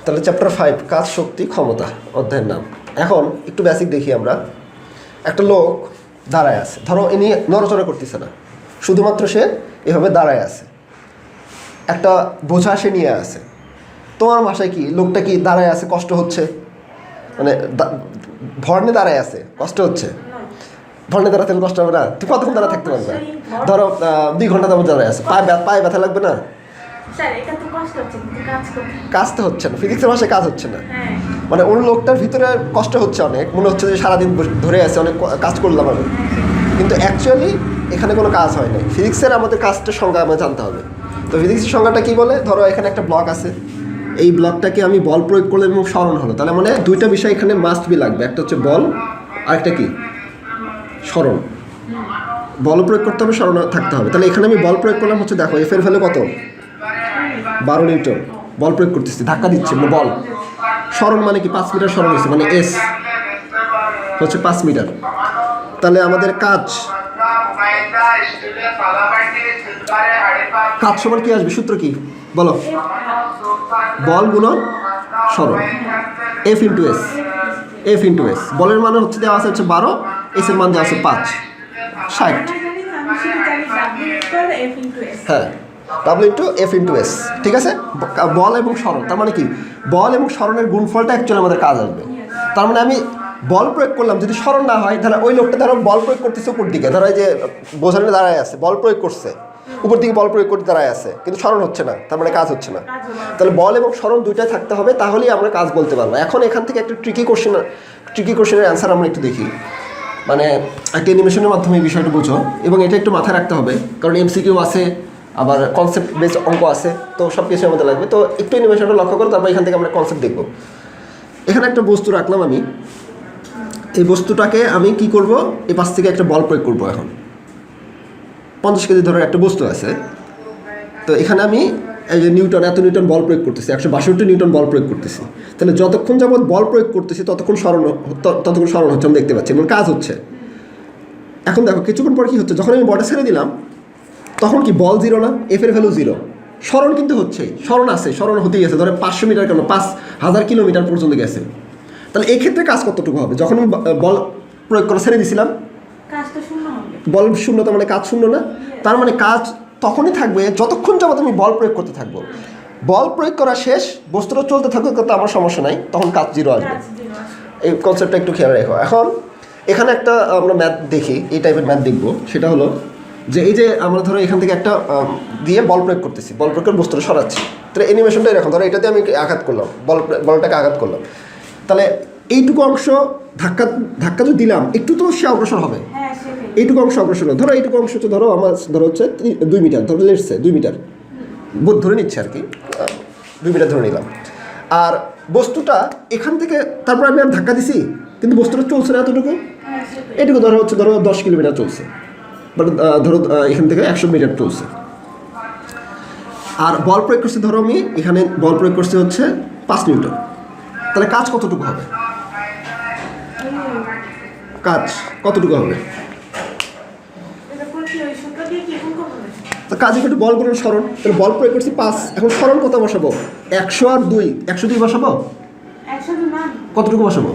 তাহলে চ্যাপ্টার 5 কাজ শক্তি ক্ষমতা অধ্যায়ের নাম। এখন একটু বেসিক দেখি আমরা। একটা লোক দাঁড়ায় আছে, ধরো ইনি নড়াচড়া করতেছে না, শুধুমাত্র সে এভাবে দাঁড়ায় আছে, একটা বোঝা সে নিয়ে আছে। তোমার ভাষায় কি লোকটা কি দাঁড়ায় আছে কষ্ট হচ্ছে, মানে ভর নিয়ে দাঁড়ায় আছে কষ্ট হচ্ছে? ভর নিয়ে দাঁড়াতে কষ্ট হবে না? তুই কতক্ষণ দাঁড়া থাকতে পারবে? ধরো 2 ঘন্টা তেমন দাঁড়ায় আছে, পায়ে ব্যথা লাগবে না? কাজ তো হচ্ছে না, ফিজিক্সের ভাষায় কাজ হচ্ছে না, মানে ওই লোকটার ভিতরে কষ্ট হচ্ছে অনেক, মনে হচ্ছে যে সারাদিন ধরে আছে, অনেক কাজ করলাম আমি, কিন্তু অ্যাকচুয়ালি এখানে কোনো কাজ হয় নাই। ফিজিক্সের আমাদের কাজটার সংজ্ঞা আমাদের জানতে হবে। তো ফিজিক্সের সংজ্ঞাটা কী বলে? ধরো এখানে একটা ব্লক আছে, এই ব্লকটাকে আমি বল প্রয়োগ করলে এবং সরণ হলো, তাহলে মানে দুইটা বিষয় এখানে মাস্ট বি লাগবে, একটা হচ্ছে বল আর একটা কি সরণ। বল প্রয়োগ করতে হবে, সরণ থাকতে হবে। তাহলে এখানে আমি বল প্রয়োগ করলাম হচ্ছে, দেখো এফ এর ভ্যালু কত? 12 নিউটন। বল প্রয়োগ করতেছি, ধাক্কা দিচ্ছি বল। সরণ মানে কি? 5 মিটার সরণ হচ্ছে, মানে এস হচ্ছে 5 মিটার। তাহলে আমাদের কাজ সমান কি আসবে? সূত্র কি বলো? বল গুণন সরণ, F into S. F into S, বলের মান হচ্ছে দেওয়া আছে হচ্ছে 12, এস এর মান দেওয়া আছে 5, 60। হ্যাঁ, W into F into S, ঠিক আছে? বল এবং সরণ, তার মানে কি বল এবং সরণের গুণফলটা অ্যাকচুয়ালি আমাদের কাজ আসবে। তার মানে আমি বল প্রয়োগ করলাম, যদি সরণ না হয় তাহলে ওই লোকটা ধরো বল প্রয়োগ করতেছে উপর দিকে, ধরো এই যে বোঝানো দাঁড়ায় আছে, বল প্রয়োগ করছে উপর দিকে, বল প্রয়োগ করতে দাঁড়ায় আছে, কিন্তু সরণ হচ্ছে না, তার মানে কাজ হচ্ছে না। তাহলে বল এবং সরণ দুইটাই থাকতে হবে, তাহলেই আমরা কাজ বলতে পারবো। এখন এখান থেকে একটা ট্রিকি কোশ্চেনের অ্যান্সার আমরা একটু দেখি, মানে একটা অ্যানিমেশনের মাধ্যমে এই বিষয়টা বুঝো, এবং এটা একটু মাথায় রাখতে হবে, কারণ এমসিকিউ আছে, আবার কনসেপ্ট বেসড অঙ্ক আছে, তো সব কিছু আমাদের লাগবে। তো একটু অ্যানিমেশনটা লক্ষ্য করো, তারপর এখান থেকে আমরা কনসেপ্ট দেখবো। এখানে একটা বস্তু রাখলাম আমি, এই বস্তুটাকে আমি কি করব? এই পাশ থেকে একটা বল প্রয়োগ করব। এখন 50 কেজি ধরো একটা বস্তু আছে, তো এখানে আমি এই যে এত নিউটন বল প্রয়োগ করতেছি, 162 নিউটন বল প্রয়োগ করতেছি। তাহলে যতক্ষণ যাবত বল প্রয়োগ করতেছি ততক্ষণ সরণ হচ্ছে, আমি দেখতে পাচ্ছি, এবং কাজ হচ্ছে। এখন দেখো কিছুক্ষণ পর কি হচ্ছে, যখন আমি বলটা ছেড়ে দিলাম তখন কি বল জিরো না? এফ এর ভ্যালু 0, সরণ কিন্তু হচ্ছেই, সরণ আছে, সরণ হতেই গেছে, ধরো 500 মিটার কেন 5000 কিলোমিটার পর্যন্ত গেছে। তাহলে এই ক্ষেত্রে কাজ কতটুকু হবে? যখন আমি বল প্রয়োগ করে ছেড়ে দিয়েছিলাম, বল শূন্য, তার মানে কাজ শূন্য না? তার মানে কাজ তখনই থাকবে যতক্ষণ যাবত আমি বল প্রয়োগ করতে থাকবো। বল প্রয়োগ করা শেষ, বস্তুটা চলতে থাকুক, করতে আমার সমস্যা নাই, তখন কাজ 0 আসবে। এই কনসেপ্টটা একটু খেয়াল রেখো। এখন এখানে একটা আমরা ম্যাথ দেখি, এই টাইপের ম্যাথ দেখবো, সেটা হলো যে এই যে আমরা ধরো এখান থেকে একটা দিয়ে বল প্রয়োগ করতেছি, বল প্রয়োগ করে বস্তুটা সরাচ্ছি। তাহলে অ্যানিমেশনটা এরকম, ধরো এটাতে আমি আঘাত করলাম, বলটাকে আঘাত করলাম, তাহলে এইটুকু অংশ ধাক্কা যদি দিলাম একটু তো সে অগ্রসর হবে, এইটুকু অংশ অগ্রসর হবে। ধরো এইটুকু অংশ হচ্ছে, ধরো আমার ধরো হচ্ছে 2 মিটার, ধরো লেটসে 2 মিটার ধরে নিচ্ছে আর কি, 2 মিটার ধরে নিলাম। আর বস্তুটা এখান থেকে তারপর আমি আর ধাক্কা দিছি, কিন্তু বস্তুটা চলছে না এতটুকু, এইটুকু ধরো হচ্ছে ধরো 10 কিলোমিটার চলছে, বাট ধরো এখান থেকে 100 মিটার চলছে। আর বল প্রয়োগ করছি, ধরো আমি এখানে বল প্রয়োগ করছি হচ্ছে 5 নিউটন। তাহলে কাজ কতটুকু হবে? কাজ কতটুকু হবে? কাজ একটু বল গুণন সরণ, তাহলে বল প্রয়োগ করছি 5, এখন সরণ কত বসাবো? 100 আর 2, 102 বসাবো? কতটুকু বসাবো?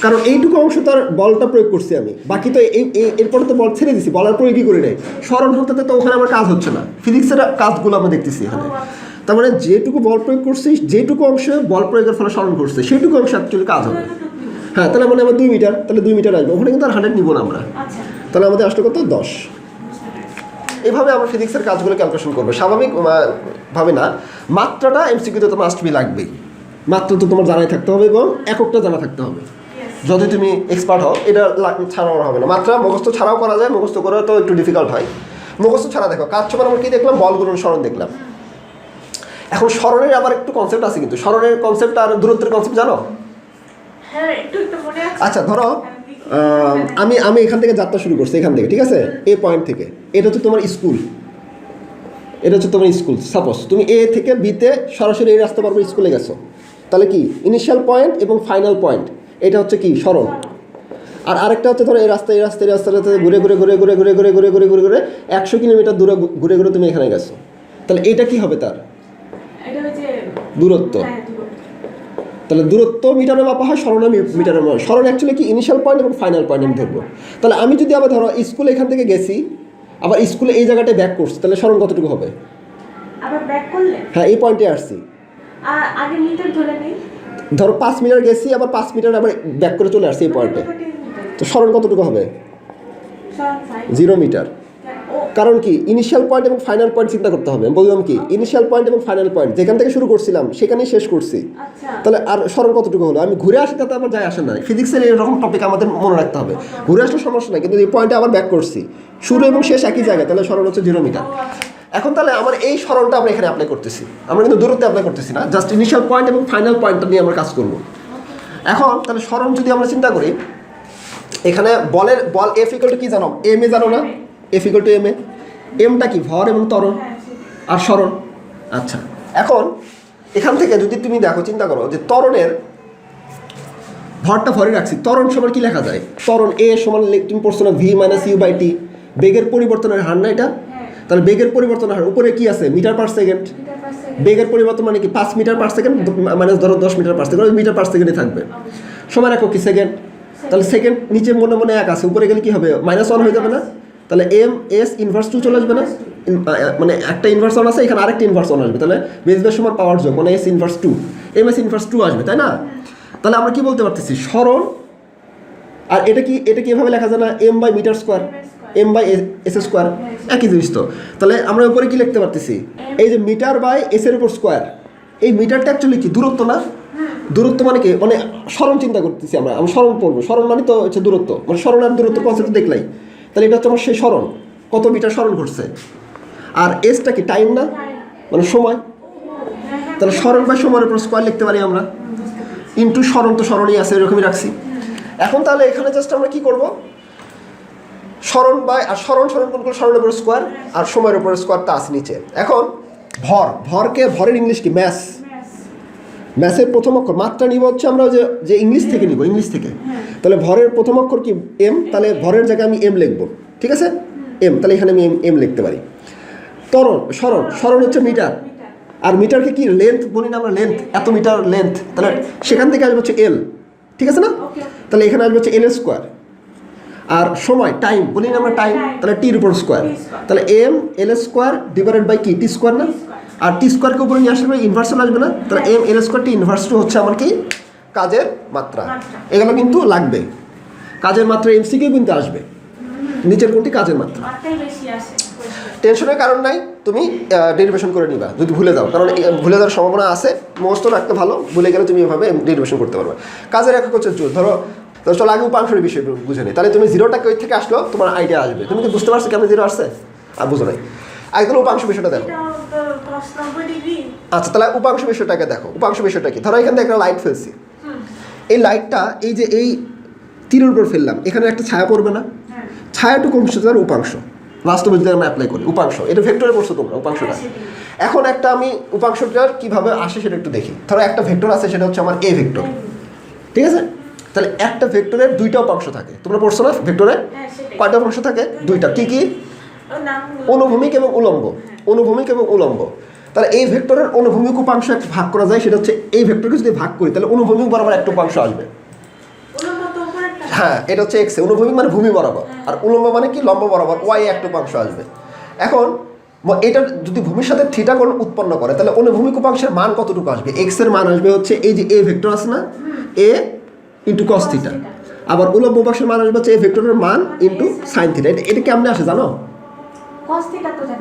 কারণ এইটুকু অংশ তার বলটা প্রয়োগ করছি আমি, বাকি তো এরপরে তো বল ছেড়ে দিছি, বল আর প্রয়োগই করে নেই, সরণ হতে তো ওখানে আমার কাজ হচ্ছে না। ফিজিক্সের কাজগুলো আমরা দেখতেছি এখানে, তার মানে যেটুকু বল প্রয়োগ করছি, যেটুকু অংশে বল প্রয়োগের ফলে সরণ করছে, সেইটুকু অংশে অ্যাকচুয়ালি কাজ হবে। হ্যাঁ, তাহলে মানে আমার 2 মিটার, তাহলে 2 মিটার আসবে, ওখানে কিন্তু আর 100 নিব না আমরা, তাহলে আমাদের আসলে কত? 10। এইভাবে আমরা ফিজিক্সের কাজগুলো ক্যালকুলেশন করবো, স্বাভাবিকভাবে না। মাত্রাটা এমসিকিউতে তো মাস্ট বি লাগবেই, মাত্রা তো তোমার জানাই থাকতে হবে এবং এককটা জানা থাকতে হবে। যদি তুমি এক্সপার্ট হও, এটা ছাড়াও হবে না। মাত্রা মুখস্থ ছাড়াও করা যায়, মুখস্থ করে তো একটু ডিফিকাল্ট হয়। মুখস্থ ছাড়া দেখো কাজ সমান আমরা কী দেখলাম? বল গুণন সরণ দেখলাম। এখন সরণের আবার একটু কনসেপ্ট আছে, কিন্তু সরণের কনসেপ্ট আর দূরত্বের কনসেপ্ট জানো? আচ্ছা, ধরো আমি এখান থেকে যাত্রা শুরু করছি, এখান থেকে, ঠিক আছে, এ পয়েন্ট থেকে। এটা হচ্ছে তোমার স্কুল, এটা হচ্ছে তোমার স্কুল। সাপোজ তুমি এ থেকে বিতে সরাসরি এই রাস্তা পারবো, স্কুলে গেছো, তাহলে কি ইনিশিয়াল পয়েন্ট এবং ফাইনাল পয়েন্ট, এটা হচ্ছে কি সরণ। আর আরেকটা হচ্ছে ধরো এই রাস্তাটাতে ঘুরে 100 কিলোমিটার দূরে ঘুরে তুমি এখানে গেছো, তাহলে এইটা কি হবে? তার দূরত্ব। তাহলে দূরত্ব মিটারে মাপা হয়, সরণও মিটারে মাপা হয়। সরণ অ্যাকচুয়ালি কি ইনিশিয়াল পয়েন্ট এবং ফাইনাল পয়েন্ট আমি ধরবো। তাহলে আমি যদি আবার ধরো স্কুলে এখান থেকে গেছি, আবার স্কুলে এই জায়গাটায় ব্যাক করছি, তাহলে সরণ কতটুকু হবে? আবার ব্যাক করলে হ্যাঁ, এই পয়েন্টে আসছি, আগে মিটার ধরে নেই, ধরো 5 মিটার গেছি, আবার 5 মিটার আবার ব্যাক করে চলে আসছি এই পয়েন্টে, তো সরণ কতটুকু হবে? 0 মিটার। কারণ কি ইনিশিয়াল পয়েন্ট এবং ফাইনাল পয়েন্ট চিন্তা করতে হবে। আমি বললাম কি ইনিশিয়াল পয়েন্ট এবং ফাইনাল পয়েন্ট যেখান থেকে শুরু করছিলাম সেখানেই শেষ করছি, তাহলে আর সরণ কতটুকু হলো? আমি ঘুরে আসি তাতে আমার যায় আসে না, ফিজিক্সের এরকম টপিক আমাদের মনে রাখতে হবে। ঘুরে আসলে সমস্যা নাই, কিন্তু এই পয়েন্টে আবার ব্যাক করছি, শুরু এবং শেষ একই জায়গায়, তাহলে সরণ হচ্ছে 0 মিটার। এখন তাহলে আমার এই সরণটা আমরা এখানে অ্যাপ্লাই করতেছি, আমরা কিন্তু দূরত্বে অ্যাপ্লাই করতেছি না, জাস্ট ইনিশিয়াল পয়েন্ট এবং ফাইনাল পয়েন্টটা নিয়ে আমরা কাজ করব। এখন তাহলে সরণ যদি আমরা চিন্তা করি, এখানে বল এফ ইকুয়াল টু কি জানো? এম এ জানো না? F equal to M A. এমটা কি? ভর এবং ত্বরণ আর সরণ। আচ্ছা, এখন এখান থেকে যদি তুমি দেখো, চিন্তা করো যে ত্বরণের ভরটা ভরে রাখছি, ত্বরণ সমান কি লেখা যায়? ত্বরণ এ সমান তুমি পড়ছো না V minus you by T, বেগের পরিবর্তনের হার না এটা? তাহলে বেগের পরিবর্তনের হার উপরে কি আছে? Meter per second. বেগের পরিবর্তন মানে কি? 5 মিটার পার সেকেন্ড মাইনাস ধরো 10 meter per second, meter per সেকেন্ডে থাকবে। সময় রাখো কি? সেকেন্ড। তাহলে সেকেন্ড নিচে মনে মনে 1 আছে, উপরে গেলে কি হবে? -1 হয়ে যাবে না? তাহলে এম এস ইনভার্স 2 চলে আসবে না? মানে একটা ইনভার্স 1 আছে, এখানে আরেকটা ইনভার্স 1 আসবে, তাহলে বেস বেস সমান পাওয়ার যোগ, মানে S inverse 2, M S inverse 2 আসবে, তাই না? তাহলে আমরা কি বলতে পারতেছি? সরণ, আর এটা কি এভাবে লেখা যায় না? M by meter square, M by S square, একই জিনিস তো। তাহলে আমরা উপরে কি লিখতে পারতেছি? এই যে মিটার বাই এস এর উপর স্কোয়ার, এই মিটারটা অ্যাকচুয়ালি কি? দূরত্ব না? দূরত্ব মানে কি? মানে সরণ চিন্তা করতেছি আমরা সরণ পড়বো, সরণ মানে তো হচ্ছে দূরত্ব, মানে সরণ আর দূরত্ব কনসেপ্ট দেখলাই, তাহলে এটা হচ্ছে আমার সেই সরণ, কত মিটার সরণ ঘটছে। আর এসটা কি? টাইম না, মানে সময়। তাহলে সরণ বাই সময়ের উপর স্কোয়ার লিখতে পারি আমরা, ইন্টু সরণ, তো সরণই আছে, এরকমই রাখছি। এখন তাহলে এখানে জাস্ট আমরা কি করব? সরণ বাই আর সরণ কোনগুলো? সরণের উপর স্কোয়ার আর সময়ের উপর স্কোয়ারটা আছে নিচে। এখন ভরের ইংলিশ কি? ম্যাস। ম্যাসের প্রথম অক্ষর, মাত্রা নিব হচ্ছে আমরা যে ইংলিশ থেকে নিব, ইংলিশ থেকে। তাহলে ভরের প্রথম অক্ষর কি? এম। তাহলে ভরের জায়গায় আমি এম লিখবো, ঠিক আছে? এম, তাহলে এখানে আমি এম লিখতে পারি। সরণ হচ্ছে মিটার, আর মিটারকে কি? লেন্থ বলি না আমরা, লেন্থ, এত মিটার লেন্থ, তাহলে সেখান থেকে আসবে হচ্ছে এল, ঠিক আছে না? তাহলে এখানে আসবে হচ্ছে এল স্কোয়ার। আর সময়, টাইম বলি না আমরা, টাইম, তাহলে টির উপর স্কোয়ার, তাহলে M L square divided by কি? টি স্কোয়ার না? আর টি স্কোয়ারকে উপরে নিয়ে আসলে ইনভার্সন আসবে না? তাহলে M L square T inverse two হচ্ছে আমার কি? কাজের মাত্রা। এগুলো কিন্তু লাগবে, কাজের মাত্রা এমসিকিউ কিন্তু আসবে। নিচের কোনটি? কাজের মাত্রা। টেনশনের কারণ নাই, তুমি ডেরিভেশন করে নিবা যদি ভুলে যাও, কারণ ভুলে যাওয়ার সম্ভাবনা আছে। মুখস্থ রাখতে ভালো, ভুলে গেলে তুমি এভাবে ডেরিভেশন করতে পারবে। কাজের একক হচ্ছে জুল। ধরো চলো আগে উপাংশের বিষয় বুঝে নিই, তাহলে তুমি জিরোটা কই থেকে আসলো তোমার আইডিয়া আসবে। তুমি কি বুঝতে পারছো কেমন জিরো আসছে? আর বুঝো নাই, আগে তাহলে উপাংশ বিষয়টা দেখো। আচ্ছা, তাহলে উপাংশ বিষয়টাকে দেখো। উপাংশ বিষয়টা কি? ধরো এখান থেকে একটা লাইট ফেলছি, এই লাইটটা এই যে এই তীরের উপর ফেললাম, এখানে একটা ছায়া পড়বে না? ছায়াটুকু অংশ তার উপাংশ। বাস্তবে যদি আমরা অ্যাপ্লাই করি উপাংশ, এটা ভেক্টরে পড়ছো তোমরা উপাংশটা। এখন একটা আমি উপাংশটার কীভাবে আসে সেটা একটু দেখি। ধরো একটা ভেক্টর আছে, সেটা হচ্ছে আমার এ ভেক্টর, ঠিক আছে? তাহলে একটা ভেক্টরের 2টা উপাংশ থাকে, তোমরা পড়ছো না ভেক্টরে? কয়টা উপাংশ থাকে? 2টা। কি কি? অনুভূমিক এবং উলম্ব। অনুভূমিক এবং উলম্ব। তাহলে এই ভেক্টরের অনুভূমিক উপাংশ একটা ভাগ করা যায়, সেটা হচ্ছে এই ভেক্টরকে যদি ভাগ করি তাহলে অনুভূমিক বরাবর একটা উপাংশ আসবে। হ্যাঁ, এটা হচ্ছে এক্স, অনুভূমিক মানে ভূমি বরাবর, আর উলম্ব মানে কি? লম্ব বরাবর, ওয়াই একটা উপাংশ আসবে। এখন এটা যদি ভূমির সাথে থিটা কোণ উৎপন্ন করে তাহলে অনুভূমিক উপাংশের মান কতটুকু আসবে? এক্স এর মান আসবে হচ্ছে এই যে এ ভেক্টর আছে না, এ ইন্টু কস থিটা। আবার উলম্ব উপাংশের মান আসবে হচ্ছে এই ভেক্টরের মান ইন্টু সাইন থিটা। এটা কেমনে আসে জানো?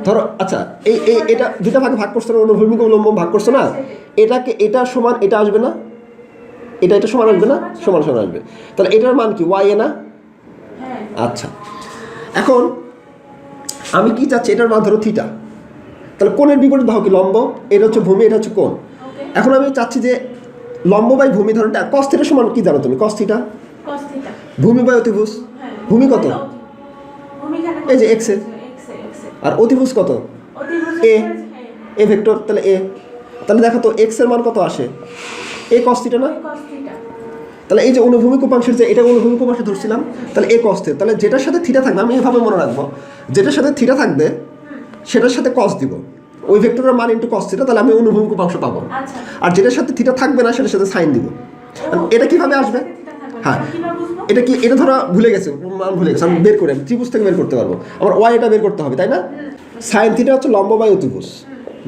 ধরো আচ্ছা, এটা দুটা ভাগে ভাগ করছো না, অনুভূমিক উলম্ব ভাগ করছো না, এটা সমান এটা আসবে না, এটা সমান আসবে না? সমান আসবে। তাহলে এটার মান কি? ওয়াই এ না? আচ্ছা, এখন আমি কি চাচ্ছি? এটার মান ধরো থিটা, তাহলে কোণের বিপরীত ভাগ কি? লম্ব। এটা হচ্ছে ভূমি, এটা হচ্ছে কোণ। এখন আমি চাচ্ছি যে লম্ব বাই ভূমি, ধরো কস থিটা সমান কি জানো তুমি? Cos theta. ভূমি বাই অতিভুজ। ভূমি কত? এই যে এক্স এ, আর অতিভুজ কত? এ ভেক্টর, তাহলে এ। তাহলে দেখো তো এক্স এর মান কত আসে? এ কস থিটা না? তাহলে এই যে অনুভূমিক উপাংশের যে এটা অনুভূমিক উপাংশ ধরছিলাম, তাহলে এ কস থিটা, তাহলে যেটার সাথে থিটা থাকবে আমি এভাবে মনে রাখবো, যেটার সাথে থিটা থাকবে সেটার সাথে কস দিব। ওই ভেক্টরের মান ইন্টু কস থিটা, তাহলে আমি অনুভূমিক উপাংশ পাবো। আচ্ছা। আর যেটার সাথে থিটা থাকবে না সেটার সাথে সাইন দিব। এটা কিভাবে আসবে? হ্যাঁ, এটা কি, এটা ধরো ভুলে গেছে, মান ভুলে গেছে, আমি বের করে ত্রিভুজ থেকে বের করতে পারবো। আমার ওয়াই এটা বের করতে হবে, তাই না? সাইন থিটা হচ্ছে লম্ব বাই অতিভুজ,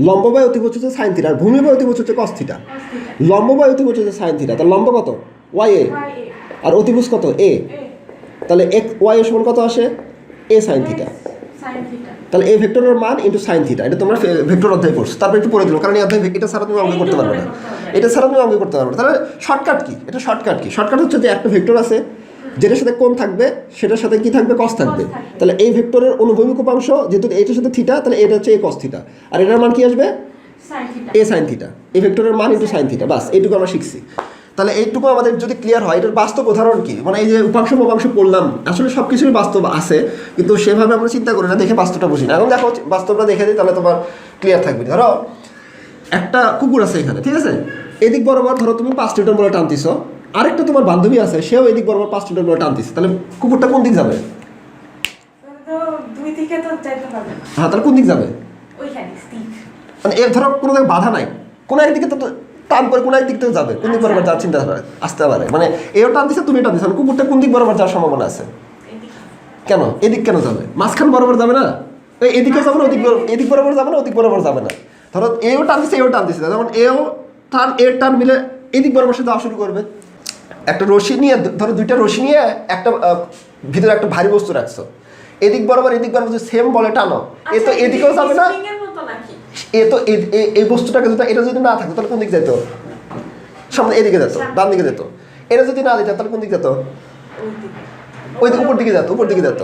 লম্ব বাই অতিভুজ হচ্ছে সাইন থিটা, আর ভূমি বাই অতিভুজ হচ্ছে কস থিটা। লম্ব বাই অতিভুজ হচ্ছে সাইন থিটা, তাহলে লম্ব কত? ওয়াই এ, আর অতিভুজ কত? এ। তাহলে এক্স ওয়াই এর সমান কত আসে? এ সাইন থিটা। তাহলে এই ভেক্টরের মান ইন্টু সাইন থিটা, এটা তোমরা ভেক্টর অধ্যায় পড়ছো, তারপর একটু পড়ে দিল, কারণ এই অধ্যায় এটা ছাড়া তুমি অঙ্ক করতে পারবে না, এটা ছাড়া তুমি অঙ্ক করতে পারবে না। তাহলে শর্টকাট কি? এটা শর্টকাট কি? শর্টকাট হচ্ছে যে একটা ভেক্টর আছে যেটার সাথে কোণ থাকবে, সেটার সাথে কি থাকবে? কস থাকবে। তাহলে এই ভেক্টরের অনুভূমিক উপাংশ যেহেতু এটার সাথে থিটা, তাহলে এটা হচ্ছে এ কস থিটা, আর এটার মান কি আসবে? এ সাইন থিটা। এই ভেক্টরের মান ইন্টু সাইন থিটা, বাস এইটুকু আমরা শিখছি। তাহলে এইটুকু আমাদের যদি ক্লিয়ার হয়, এটার বাস্তব উদাহরণ কি? মানে এই যে উপাংশ উপাংশ পড়লাম, আসলে সব কিছুই বাস্তব আছে, কিন্তু সেভাবে আমরা চিন্তা করি না, দেখে বাস্তবটা বুঝি না। এখন দেখো বাস্তবটা দেখে দিই, তাহলে তোমার ক্লিয়ার থাকবে। ধরো একটা কুকুর আছে এখানে, ঠিক আছে? এদিক বরাবর ধরো তুমি 5 নিউটন বলে টানতেছো, আরেকটা তোমার বান্ধবী আছে, সেও এদিক বরাবর 5 নিউটন বলে টানতেছে, তাহলে কুকুরটা কোন দিক যাবে? হ্যাঁ, তাহলে কোন দিক যাবে? মানে এর ধরো কোনো জায়গায় বাধা নাই, কোনো একদিকে তো টান করে কোনো একদিক থেকে যাবে, কোন দিক বরাবর যাওয়ার চিন্তা আসতে পারে। মানে এও টান দিচ্ছে, তুমি টান দিচ্ছ, কুকুরটা কোন দিক বরাবর যাওয়ার সম্ভাবনা আছে? কেন এদিক কেন যাবে? মাঝখান বরাবর যাবে না? এদিকে যাবে না, এদিক বরাবর যাবে না, ওদিক বরাবর যাবে না। ধরো এও টান দিচ্ছে, এও টান দিচ্ছে, যেমন এও টান এর টান মিলে এদিক বরাবর সে যাওয়া শুরু করবে। একটা রশি নিয়ে, ধরো দুইটা রশি নিয়ে একটা ভিতরে একটা ভারী বস্তু রাখছো, এদিক বরাবর এদিক বরাবর যদি সেম বলে টানো, এ তো এদিকেও যাবে না, এ তো এই বস্তুটাকে যদি এটা যদি না থাকতো তাহলে কোন দিক যেত? সামনে এদিকে যেত, ডান দিকে যেত। এটা যদি না দিত তাহলে কোন দিক যেত? ওই দিকে, উপর দিকে যেত, উপর দিকে যেত।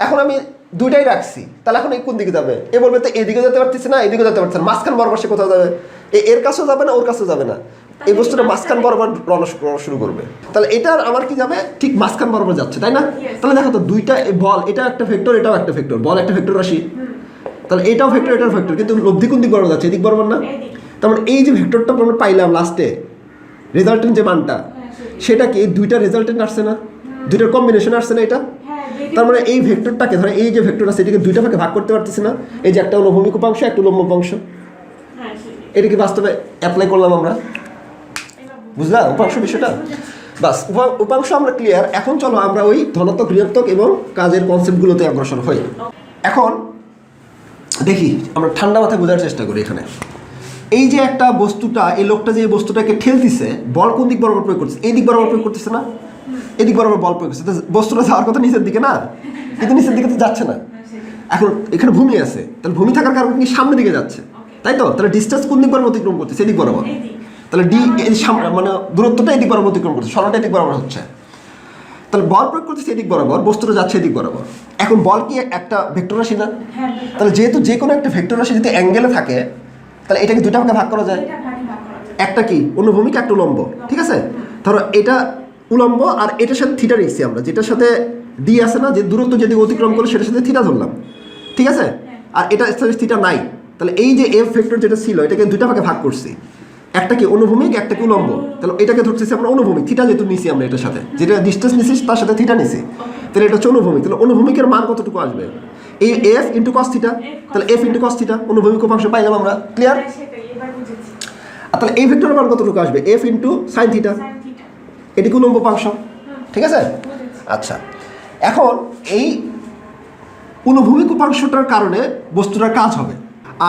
এখন আমি দুইটাই রাখছি, তাহলে এখন এই কোন দিকে যাবে? এ বলবে তো এদিকে যেতে পারতেছে না, এদিকে যেতে পারছে না, মাঝখান বরাবর সে কোথাও যাবে? এর কাছেও যাবে না, ওর কাছেও যাবে না, এই বস্তুটা মাঝখান বরাবর রওনা শুরু করবে। তাহলে এটা আমার কি যাবে? ঠিক মাঝখান বরাবর যাচ্ছে, তাই না? তাহলে দেখো তো দুইটা বল, এটা একটা ভেক্টর, এটাও একটা ভেক্টর, বল একটা ভেক্টর রাশি, তাহলে এটাও ভেক্টর, এটাও ভেক্টর, কিন্তু লব্ধি কোন দিক বরাবর যাচ্ছে? এদিক বরাবর না? তার মানে এই যে ভেক্টরটা আমরা পাইলাম লাস্টে, রেজাল্টেন্ট যে মানটা, সেটা কি দুইটা রেজাল্টেন্ট আসছে না? দুইটার কম্বিনেশন আসছে না এটা? তার মানে এই ভেক্টরটাকে ধরো, এই যে ভেক্টর আছে এটাকে দুইটা ভাগে ভাগ করতে পারতেছি না, এই যে একটা অনুভূমিক উপাংশ, একটা লম্ব উপাংশ। এটা কি বাস্তবে অ্যাপ্লাই করলাম আমরা? বুঝলা উপাংশ বিষয়টা? বাস, উপাংশ আমরা ক্লিয়ার। এখন চলো আমরা ওই ধনাত্মক, ঋণাত্মক এবং কাজের কনসেপ্টগুলোতে অগ্রসর হই। এখন দেখি আমরা ঠান্ডা মাথায় বোঝার চেষ্টা করি। এখানে এই যে একটা বস্তুটা, এই লোকটা যে বস্তুটাকে ঠেলতেছে, বল কোন দিক বরাবর প্রয়োগ করতেছে? এই দিক বরাবর প্রয়োগ করতেছে না? এদিক বরাবর বল প্রয়োগ করছে, বস্তুটা যাওয়ার কথা নিচের দিকে না, কিন্তু নিচের দিকে তো যাচ্ছে না। এখন এখানে ভূমি আছে, তাহলে ভূমি থাকার কারণে কি সামনের দিকে যাচ্ছে, তাই তো? তাহলে ডিস্টেন্স কোন দিক বরাবর অতিক্রম করতেছে? এদিক বরাবর। তাহলে ডি মানে দূরত্বটা এদিক বরাবর অতিক্রম করছে, সরলটা এদিক বরাবর হচ্ছে। তাহলে বল প্রয়োগ করতেছে এদিক বরাবর, বস্তুটা যাচ্ছে এদিক বরাবর। এখন বল কি একটা ভেক্টর রাশি না? তাহলে যেহেতু যে কোনো একটা ভেক্টর রাশি যদি অ্যাঙ্গেলে থাকে, তাহলে এটাকে দুইটা ভাগে ভাগ করা যায়। একটা কি অনুভূমিক, একটা উলম্ব, ঠিক আছে? ধরো এটা উলম্ব, আর এটার সাথে থিটা রেখেছি আমরা, যেটার সাথে ডি আছে না, যে দূরত্ব যদি অতিক্রম করে সেটার সাথে থিটা ধরলাম, ঠিক আছে? আর এটা থিটা নাই, তাহলে এই যে এফ ভেক্টর যেটা ছিল এটাকে দুইটা ভাগে ভাগ করছি, একটা কি অনুভূমিক, একটা কি উলম্ব। তাহলে এটাকে ধরতেছি আমরা অনুভূমিক, থিটা যেহেতু নিছি আমরা এটার সাথে, যেটা ডিস্টেন্স নিছি তার সাথে থিটা নিছি, তাহলে এটা হচ্ছে অনুভূমিক। তাহলে অনুভূমিকের মান কতটুকু আসবে? এই এফ ইন্টু কস থিটা, তাহলে এফ ইন্টু কস থিটা, অনুভূমিক উপাংশ পাইলাম আমরা, ক্লিয়ার? আর তাহলে এই ভেক্টরের মান কতটুকু আসবে? এফ ইন্টু সাইন থিটা, এটি কি উলম্ব উপাংশ, ঠিক আছে? আচ্ছা, এখন এই অনুভূমিক উপাংশটার কারণে বস্তুটার কাজ হবে।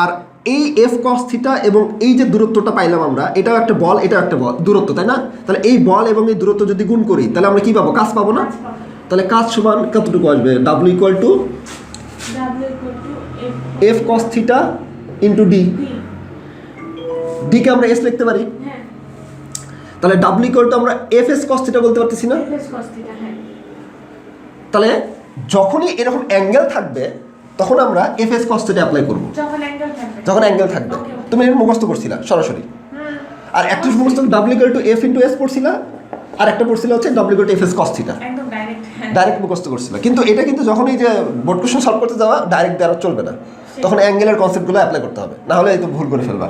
আর এই এফ কস থিটা এবং এই যে দূরত্বটা পাইলাম আমরা, এটাও একটা বল, এটাও একটা বল, দূরত্ব, তাই না? তাহলে এই বল এবং এই দূরত্ব যদি গুণ করি তাহলে আমরা কি পাবো? কাজ পাবো না? তাহলে কাজ সমান কতটুকু আসবে? W equal to F cos theta into D. ডিকে আমরা এস লিখতে পারি, তাহলে ডাব্লিউ ইকুয়াল টু আমরা এফ এস কস থিটা বলতে পারতেছি না? তাহলে যখনই এরকম অ্যাঙ্গেল থাকবে তখন আমরা F S cos theta apply করবো, যখন অ্যাঙ্গেল থাকবে। তুমি এটা মুখস্থ করছিলা সরাসরি, আর একটা মুখস্থ W equal to F into S পড়ছিলা, আর একটা পড়ছিল হচ্ছে W equal to F S cos theta, direct মুখস্থ করছিলা। কিন্তু এটা কিন্তু যখন এই যে বোর্ড কোশ্চেন সলভ করতে যাওয়া, ডাইরেক্ট দেওয়া চলবে না, তখন অ্যাঙ্গেলের কনসেপ্টগুলো অ্যাপ্লাই করতে হবে, না হলে এই তো ভুল করে ফেলবা।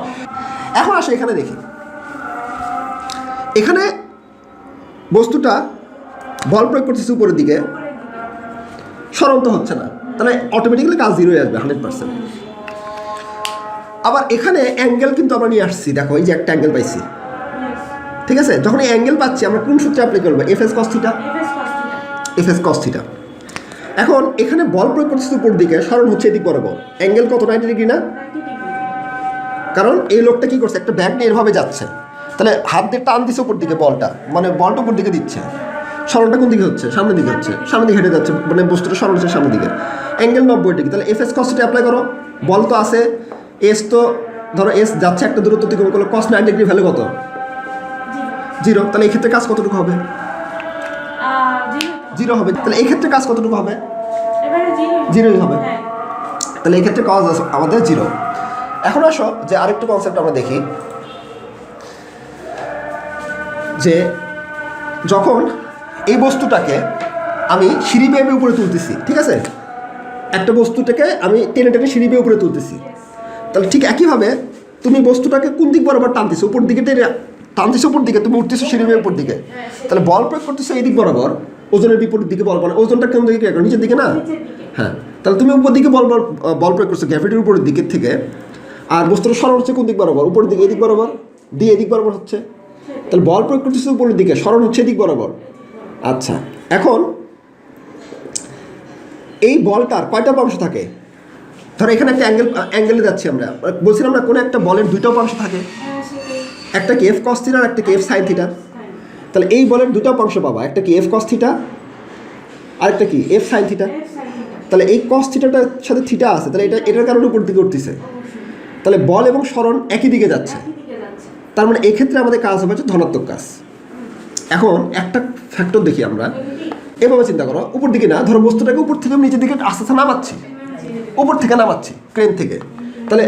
এখন আসে এখানে দেখি, এখানে বস্তুটা বল প্রয়োগ করতেছে উপরের দিকে, সরল তো হচ্ছে না, তাহলে অটোমেটিক্যালি কাজ 0 আসবে 100%। আবার এখানে অ্যাঙ্গেল কিন্তু আমরা নিয়ে আসছি, দেখো এই যে একটা অ্যাঙ্গেল পাইছি, Yes. ঠিক আছে? যখন এই অ্যাঙ্গেল পাচ্ছি আমরা কোন সূত্রে অ্যাপ্লাই করবো? FS cos theta, FS cos theta. FS cos theta. এখন এখানে বল প্রয়োগ করতেছি উপর দিকে, সরণ হচ্ছে এদিক বরাবর, অ্যাঙ্গেল কত 90 ডিগ্রি না? 90 degree. কারণ এই লোকটা কি করছে, একটা ব্যাগ নিয়ে এভাবে যাচ্ছে, তাহলে হাত দিয়ে টান দিচ্ছে উপর দিকে বলটা, মানে বলটা উপর দিকে দিচ্ছে, সরণটা কোন দিকে হচ্ছে? সামনের দিকে হচ্ছে, সামনের দিকে হেঁটে যাচ্ছে, মানে বস্তুটা সরণ হচ্ছে সামনের দিকে, অ্যাঙ্গেল 90 ডিগ্রি। তাহলে এফএস কস থিটা অ্যাপ্লাই করো, বল তো আছে, এস তো ধরো এস যাচ্ছে একটা দূরত্ব অতিক্রম করলে কস 90 ডিগ্রি ভ্যালু কত? 0. 0। তাহলে এই ক্ষেত্রে কাজ কতটুকু হবে? 0. 0 হবে। তাহলে এই ক্ষেত্রে কাজ কতটুকু হবে? এবারে 0. 0 হবে। হ্যাঁ। তাহলে এই ক্ষেত্রে কাজ আমাদের 0। এখন আসো যে আরেকটা কনসেপ্ট আমরা দেখি, যে যখন এই বস্তুটাকে আমি সিঁড়ি বেয়ে উপরে তুলতেছি, ঠিক আছে, একটা বস্তুটাকে আমি টেনে টেনে সিঁড়ি বেয়ে উপরে তুলতেছি, তাহলে ঠিক একইভাবে তুমি বস্তুটাকে কোন দিক বরাবর টানতেছো? উপর দিকে টেনে টানতেছো, উপর দিকে তুমি উঠতেছো সিঁড়ি বেয়ে উপর দিকে, তাহলে বল প্রয়োগ করতেছো এই দিক বরাবর, ওজনের বিপরীত দিকে বল, মানে ওজনটা কোন দিকে, নিচের দিকে না? নিচের দিকে। হ্যাঁ, তাহলে তুমি উপর দিকে বল প্রয়োগ করছো গ্র্যাভিটির উপরের দিকের থেকে, আর বস্তুটা সরণ হচ্ছে কোন দিক বরাবর? উপরের দিকে, এদিক বরাবর, দিয়ে এদিক বরাবর হচ্ছে, তাহলে বল প্রয়োগ করতেছে উপরের দিকে, সরণ হচ্ছে এদিক বরাবর। আচ্ছা, এখন এই বলটার কয়টা অংশ থাকে? ধরো এখানে একটা অ্যাঙ্গেলে যাচ্ছি আমরা, বলছিলাম না কোনো একটা বলের দুইটা অংশ থাকে, হ্যাঁ, সেটাই। একটা কি এফ কস থিটা আর একটা কি এফ সাইন থিটা। হ্যাঁ। তাহলে এই বলের দুটো অংশ পাবা, একটা কি এফ কস থিটা আর একটা কি F sine theta. F sin theta. তাহলে এই কস থিটাটার সাথে থিটা আছে, তাহলে এটার কারণে উপর দিকে উঠতেছে, অবশ্যই। তাহলে বল এবং সরণ একই দিকে যাচ্ছে, একই দিকে যাচ্ছে। তার মানে এক্ষেত্রে আমাদের কাজ হবে হচ্ছে ধনাত্মক কাজ। এখন একটা ফ্যাক্টর দেখি আমরা, Negative. এভাবে চিন্তা করো, উপর দিকে না, ধরো বস্তুটাকে উপর থেকে আমি নিচের দিকে আস্তে আস্তে নামাচ্ছি, উপর থেকে নামাচ্ছি ক্রেন থেকে, তাহলে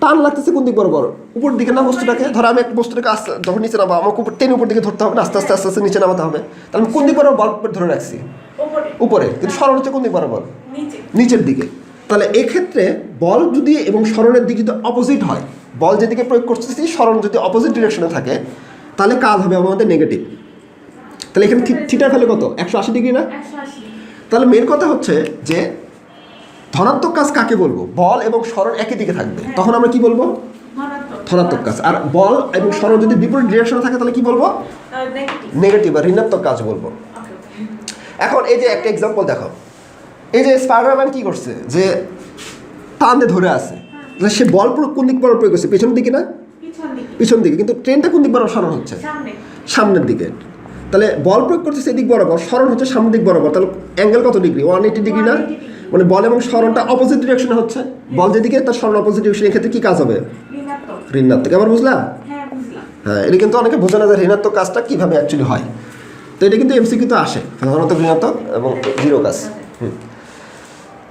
টান লাগতেছে কোন দিক বরাবর? উপর দিকে না বস্তুটাকে, ধরো আমি একটা বস্তুটাকে আস্তে যখন নিচে নামা, আমাকে উপর টেনে উপর দিকে ধরতে হবে না, আস্তে আস্তে আস্তে আস্তে নিচে নামাতে হবে, তাহলে আমি কোন দিক বরাবর বল ধরে রাখছি? উপরে। উপরে, কিন্তু সরণ হচ্ছে কোন দিক বরাবর? নিচে। নিচের দিকে। তাহলে এক্ষেত্রে বল যদি এবং সরণের দিক যদি অপোজিট হয়, বল যেদিকে প্রয়োগ করতেছি সরণ যদি অপোজিট ডিরেকশনে থাকে, তাহলে কাজ হবে আমাদের নেগেটিভ। তাহলে এখানে থিটার ভ্যালু কত? 180 ডিগ্রি না? 180. তাহলে মেন কথা হচ্ছে যে ধনাত্মক কাজ কাকে বলবো? বল এবং সরণ একই দিকে থাকবে, তখন আমরা কি বলবো? ধনাত্মক। ধনাত্মক কাজ। আর বল এবং সরণ যদি বিপরীত ডিরেকশনে থাকে তাহলে কি বলবো? নেগেটিভ। নেগেটিভ বা ঋণাত্মক কাজ বলবো। ওকে, ওকে। এখন এই যে একটা এক্সাম্পল দেখো, এই যে স্পাইডারম্যান কি করছে, যে টান দিয়ে ধরে আছে, সে বল প্রয়োগ কোন দিক বরাবর প্রয়োগ করছে? পেছনের দিকে না? পিছন দিকে। পিছন দিকে, কিন্তু ট্রেনটা কোন দিক বরাবর সরণ হচ্ছে? সামনে। সামনের দিকে। তাহলে বল প্রয়োগ করতেছে এদিক বরাবর, সরণ হচ্ছে সামনের দিক বরাবর, তাহলে অ্যাঙ্গেল কত ডিগ্রি? 180 ডিগ্রি না? 180 ডিগ্রি। মানে বল এবং সরণটা অপোজিট ডিরেকশনে হচ্ছে, বল যেদিকে তার সরণ অপোজিট ডিরেকশনে, এক্ষেত্রে কি কাজ হবে? ঋণাত্মক। ঋণাত্মক। আবার বুঝলা? হ্যাঁ, বুঝলাম। হ্যাঁ, এটা কিন্তু অনেকে বোঝে না যে ঋণাত্মক কাজটা কীভাবে অ্যাকচুয়ালি হয়। তো এটা কিন্তু এমসিকিউ তো আসে, সাধারণত ঋণাত্মক এবং জিরো কাজ।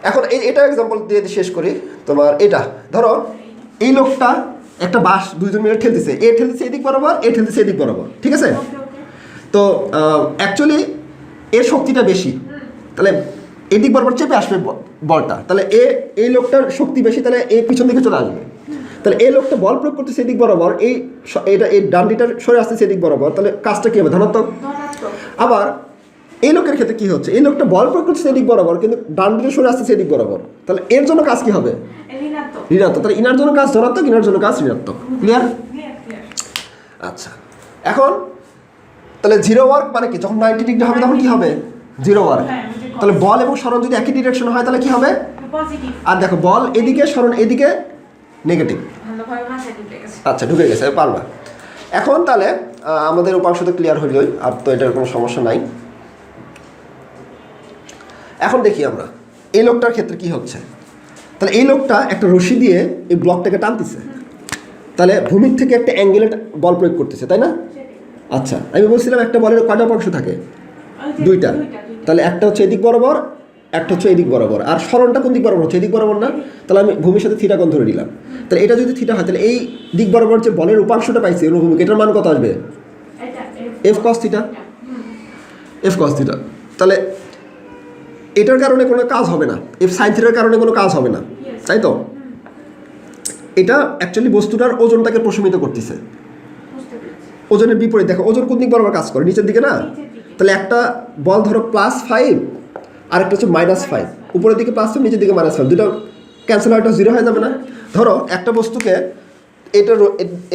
এখন এটা এক্সাম্পল দিয়ে শেষ করি। তোমার এটা ধরো, এই লোকটা একটা বাঁশ দুইজন মিলে ঠেলতেছে, এ ঠেলতেছে এদিক বরাবর, এ ঠেলতেছে এদিক বরাবর, ঠিক আছে? ওকে, ওকে। তো অ্যাকচুয়ালি এর শক্তিটা বেশি, তাহলে এদিক বরাবর চেপে আসবে বলটা, তাহলে এই লোকটার শক্তি বেশি, তাহলে এই পিছন দিকে চলে আসবে। তাহলে এই লোকটা বল প্রয়োগ করতেছে এদিক বরাবর, এই ডান্ডিটার সরে আসতেছে এদিক বরাবর, তাহলে কাজটা কী হবে? ধনাত্মক। ধনাত্মক। আবার এই লোকের ক্ষেত্রে কী হচ্ছে? এই লোকটা বল প্রয়োগ করতেছে এদিক বরাবর, কিন্তু ডান্ডিটা সরে আসতেছে এদিক বরাবর, তাহলে এর জন্য কাজ কী হবে? ঋণাত্মক। ঋণাত্মক। তাহলে ইনার জন্য কাজ ধনাত্মক, ইনার জন্য কাজ ঋণাত্মক। ক্লিয়ার? ক্লিয়ার। আচ্ছা, এখন তাহলে জিরো ওয়ার্ক মানে কি? যখন 90 ডিগ্রি হবে তখন কি হবে? Zero work. হ্যাঁ, তাহলে বল এবং সরণ যদি একই ডিরেকশন হয় তাহলে কি হবে? পজিটিভ। আর দেখো, বল এদিকে, সরণ এদিকে, নেগেটিভ। ভালোভাবে ভাষায় ঢুকে গেছে। আচ্ছা, ঢুকে গেছে, পারবা। এখন তাহলে আমাদের উপাংশ তো ক্লিয়ার হইলই, আর তো এটার কোনো সমস্যা নাই। এখন দেখি আমরা এই লোকটার ক্ষেত্রে কি হচ্ছে। তাহলে এই লোকটা একটা রশি দিয়ে এই ব্লকটাকে টানতেছে, তাহলে ভূমির থেকে একটা অ্যাঙ্গেলে বল প্রয়োগ করতেছে, তাই না? সেটাই। আচ্ছা, আমি বলছিলাম একটা বলের কয়টা অংশ থাকে? ওই যে দুইটা। দুইটা। তাহলে একটা হচ্ছে এদিক বরাবর, একটা হচ্ছে এদিক বরাবর, আর সরণটা কোন দিক বরাবর হচ্ছে? এদিক বরাবর না? তাহলে আমি ভূমির সাথে থিটা কোণ ধরে নিলাম, তাহলে এটা যদি থিটা হয়, তাহলে এই দিক বরাবর যে বলের উপাংশটা পাইছে অনুভূমিক, এটার মান কত আসবে? এটা F cos theta. F cos theta. তাহলে এটার কারণে কোনো কাজ হবে না, এফ সাইন থিটার কারণে কোনো কাজ হবে না, তাই তো? এটা অ্যাকচুয়ালি বস্তুটার ওজনটাকে প্রশমিত করতেছে। বুঝতে পেরেছি। ওজনের বিপরীত দেখো, ওজন কোন দিক বরাবর কাজ করে? নিচের দিকে না? নিচের দিকে। তাহলে একটা বল ধরো +5 আর একটা হচ্ছে -5, উপরের দিকে +5, নিচের দিকে -5, দুটো ক্যান্সেল আউট জিরো হয়ে যাবে না? ধরো একটা বস্তুকে